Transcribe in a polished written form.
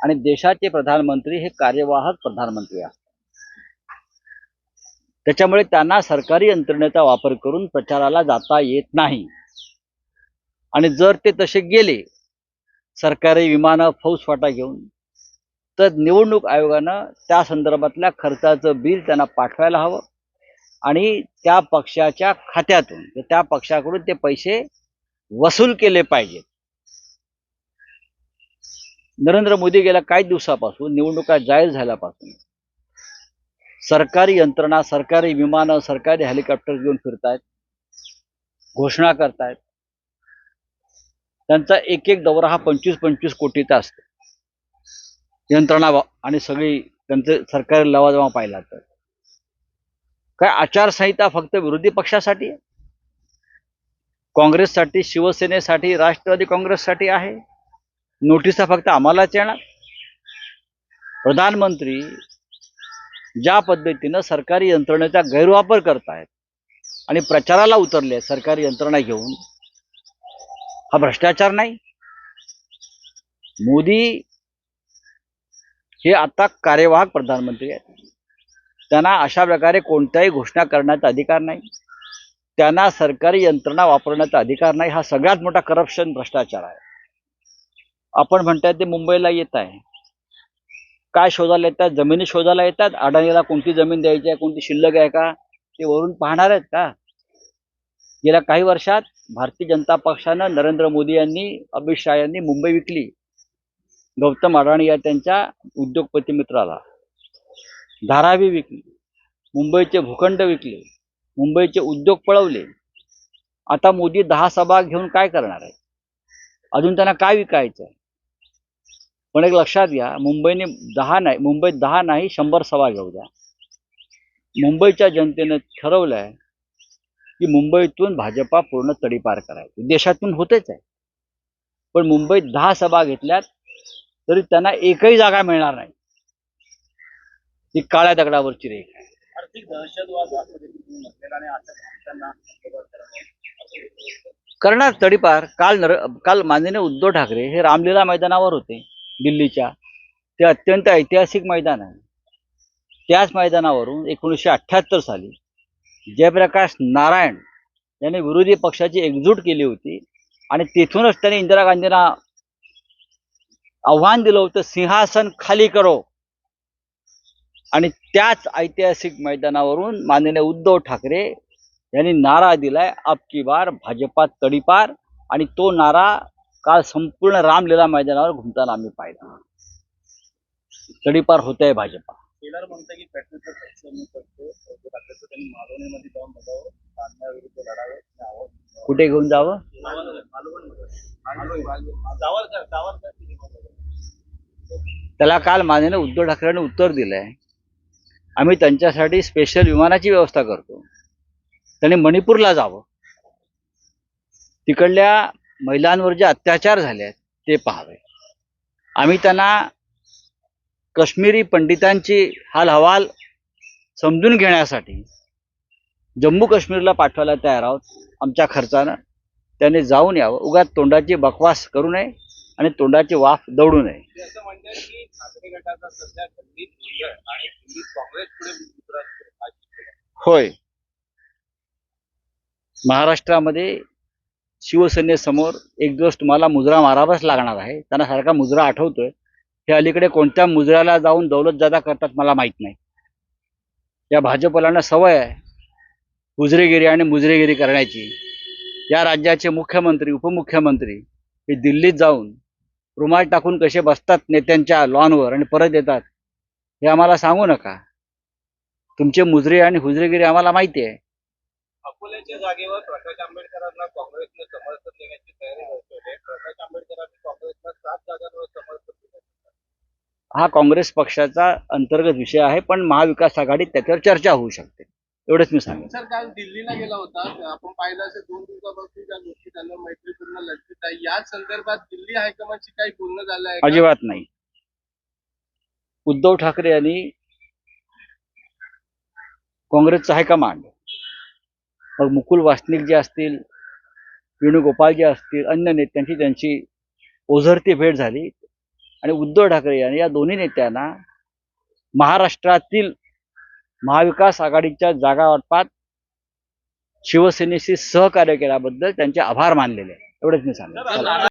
आणि देशाचे प्रधानमंत्री हे कार्यवाहक प्रधानमंत्री असतात. त्याच्यामुळे त्यांना सरकारी यंत्रणेचा वापर करून प्रचाराला जाता येत नाही. आणि जर ते तसे गेले सरकारी विमानं फौजफाटा घेऊन, तर निवडणूक आयोगानं त्या संदर्भातल्या खर्चाचं बिल त्यांना पाठवायला हवं आणि त्या पक्षाच्या खात्यातून त्या पक्षाकडून ते पैसे वसूल केले पाहिजेत. नरेंद्र मोदी गेल्या काही दिवसापासून निवडणुका जाहीर झाल्यापासून सरकारी यंत्रणा, सरकारी विमानं, सरकारी हेलिकॉप्टर घेऊन फिरतायत, घोषणा करतायत. त्यांचा एक एक दौरा हा 25-25 कोटीचा असतो. यंत्रणा आणि सगळी त्यांचे सरकारी लवाजमा पाहिला तर काय आचारसंहिता फक्त विरोधी पक्षासाठी आहे? काँग्रेससाठी, शिवसेनेसाठी, राष्ट्रवादी काँग्रेससाठी आहे? नोटिसा फक्त आम्हालाच येणार? प्रधानमंत्री ज्या पद्धतीनं सरकारी यंत्रणेचा गैरवापर करतायत आणि प्रचाराला उतरले सरकारी यंत्रणा घेऊन, हा भ्रष्टाचार नाही? मोदी हे आता कार्यवाहक प्रधानमंत्री आहेत. त्यांना अशा प्रकारे कोणत्याही घोषणा करण्याचा अधिकार नाही. त्यांना सरकारी यंत्रणा वापरण्याचा अधिकार नाही. हा सगळ्यात मोठा करप्शन, भ्रष्टाचार आहे. आपण म्हणताय ते मुंबईला येत आहे, काय शोधायला येतात? जमिनी शोधायला येतात. अडाणीला कोणती जमीन द्यायची आहे, कोणती शिल्लक आहे का, ते वरून पाहणार आहेत का? गेल्या काही वर्षात भारतीय जनता पक्षानं, नरेंद्र मोदी यांनी, अमित शहा यांनी मुंबई विकली. गौतम अडाणी या त्यांच्या उद्योगपती मित्राला. धारावी विकली, मुंबईचे भूखंड विकले, मुंबईचे उद्योग पळवले. आता मोदी 10 सभा घेऊन काय करणार आहे? अजून त्यांना काय विकायचं आहे? पण एक लक्षात घ्या, मुंबईत 10 नाही 100 सभा घेऊ द्या. मुंबईच्या जनतेने ठरवलंय की मुंबईतून भाजपा पूर्ण तडीपार करायची. देशातून होतेच आहे, पण मुंबईत 10 सभा घेतल्यात तरी त्यांना एकही जागा मिळणार नाही. ती काळ्या दगडावरची रेख आहे. आर्थिक दहशतवाद करणार तडीपार. काल माननीय उद्धव ठाकरे हे रामलीला मैदानावर होते दिल्लीच्या. ते अत्यंत ऐतिहासिक मैदान आहे. त्याच मैदानावरून 1978 साली जयप्रकाश नारायण यांनी विरोधी पक्षाची एकजूट केली होती आणि तिथूनच त्यांनी इंदिरा गांधींना आव्हान दिलं होतं, सिंहासन खाली करो. आणि त्याच ऐतिहासिक मैदानावरून माननीय उद्धव ठाकरे यांनी नारा दिलाय, अब की बार भाजपा तडीपार. आणि तो नारा काल संपूर्ण रामलीला मैदानावर घुमताना आम्ही पाहिला. तडीपार होत आहे भाजपा. केदार म्हणतं की पेट्रोलचं कमी करतो, त्यांनी मालवणीमध्ये जाऊन बघावं, कांद्याविरुद्ध लढावं. कुठे घेऊन जावं? त्याला काल माननीय उद्धव ठाकरेंनी उत्तर दिलंय, आम्ही त्यांच्यासाठी स्पेशल विमानाची व्यवस्था करतो. त्यांनी मणिपूरला जावं, तिकडल्या महिलांवर जे अत्याचार झाले आहेत ते पाहावे. आम्ही त्यांना काश्मीरी पंडितांची हालहवाल समजून घेण्यासाठी जम्मू काश्मीरला पाठवायला तयार आहोत आमच्या खर्चानं. त्याने जाऊन यावं, उगाच तोंडाची बकवास करू नये आणि तोंडाची वाफ दौडू नये. असं म्हणतात की ठाकरे गटाचा सध्या दिल्लीत आणि दिल्लीत काँग्रेस पुढे. होय, महाराष्ट्रामध्ये शिवसेनेसमोर एक दिवस तुम्हाला मुजरा मारावाच लागणार आहे. त्यांना सारखा मुजरा आठवतोय. हे अलीकडे कोणत्या मुजऱ्याला जाऊन दौलतजादा करतात मला माहित नाही. या भाजपलांना सवय आहे हुजरेगिरी आणि मुजरेगिरी करण्याची. या राज्याचे मुख्यमंत्री, उपमुख्यमंत्री हे दिल्लीत जाऊन रुमाल टाकून कसे बसतात नेत्यांच्या लॉनवर आणि परत येतात हे आम्हाला सांगू नका. तुमचे मुजरे आणि हुजरेगिरी आम्हाला माहिती आहे. अकोल्याच्या जागेवर प्रकाश आंबेडकरांना काँग्रेसने समर्थन देण्याची तयारी दर्शवली. प्रकाश आंबेडकरांनी काँग्रेसला 7 जागांवर समर्थन दिले. हा काँग्रेस पक्षाचा अंतर्गत विषय आहे, पण महाविकास आघाडीत त्याच्यावर चर्चा होऊ शकते, एवढंच मी सांगेन. सर, काल दिल्लीला गेला होता, आपण पाहिलं असेल 2 दिवसापासून ज्या गोष्टी त्यांना मैत्रीपूर्ण लढत आहे, या संदर्भात दिल्ली हायकमांडशी काही बोलणं झालं आहे? अजिबात नाही. उद्धव ठाकरे यांनी काँग्रेसचं हायकमांड, मग मुकुल वासनिक जे असतील, वेणुगोपाल जे असतील, अन्य नेत्यांची त्यांची ओझरती भेट झाली आणि उद्धव ठाकरे यांनी या दोन्ही नेत्यांना महाराष्ट्रातील महाविकास आघाडीच्या जागा वाटपात शिवसेनेशी सहकार्य केल्याबद्दल त्यांचे आभार मानलेले आहे. एवढंच मी सांगेन.